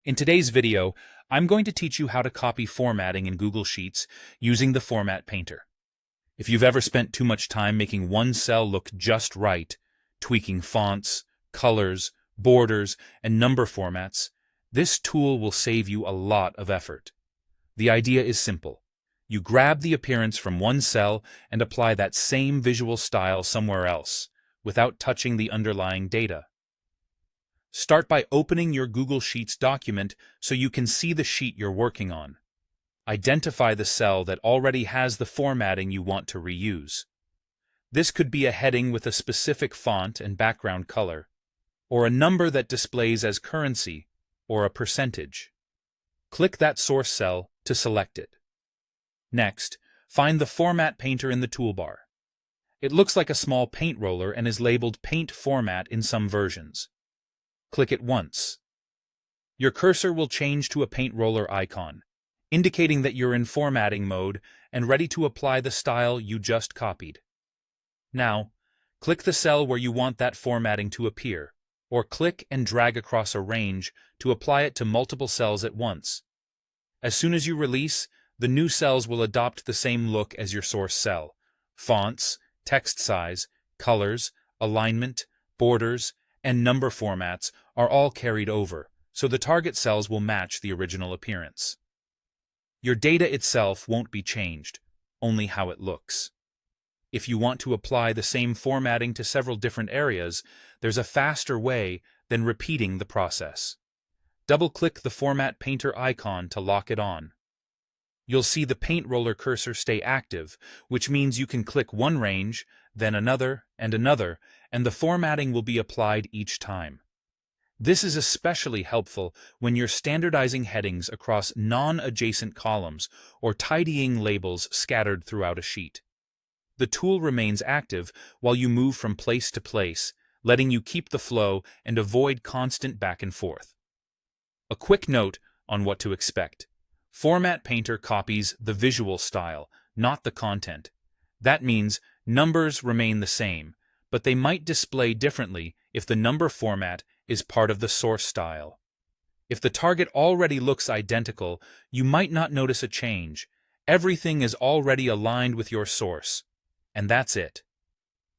In today's video, I'm going to teach you how to copy formatting in Google Sheets using the Format Painter. If you've ever spent too much time making one cell look just right, tweaking fonts, colors, borders, and number formats, this tool will save you a lot of effort. The idea is simple. You grab the appearance from one cell and apply that same visual style somewhere else, without touching the underlying data. Start by opening your Google Sheets document so you can see the sheet you're working on. Identify the cell that already has the formatting you want to reuse. This could be a heading with a specific font and background color, or a number that displays as currency, or a percentage. Click that source cell to select it. Next, find the Format Painter in the toolbar. It looks like a small paint roller and is labeled Paint Format in some versions. Click it once. Your cursor will change to a paint roller icon, indicating that you're in formatting mode and ready to apply the style you just copied. Now, click the cell where you want that formatting to appear, or click and drag across a range to apply it to multiple cells at once. As soon as you release, the new cells will adopt the same look as your source cell. Fonts, text size, colors, alignment, borders, and number formats are all carried over, so the target cells will match the original appearance. Your data itself won't be changed, only how it looks. If you want to apply the same formatting to several different areas, there's a faster way than repeating the process. Double-click the Format Painter icon to lock it on. You'll see the paint roller cursor stay active, which means you can click one range, then another, and the formatting will be applied each time. This is especially helpful when you're standardizing headings across non-adjacent columns or tidying labels scattered throughout a sheet. The tool remains active while you move from place to place, letting you keep the flow and avoid constant back and forth. A quick note on what to expect. Format Painter copies the visual style, not the content. That means numbers remain the same, but they might display differently if the number format is part of the source style. If the target already looks identical, you might not notice a change. Everything is already aligned with your source. And that's it.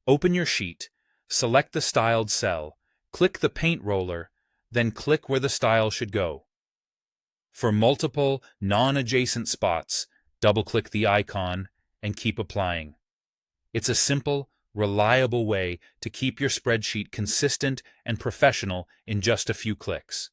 Open your sheet, select the styled cell, click the paint roller, then click where the style should go. For multiple, non-adjacent spots, double-click the icon and keep applying. It's a simple, reliable way to keep your spreadsheet consistent and professional in just a few clicks.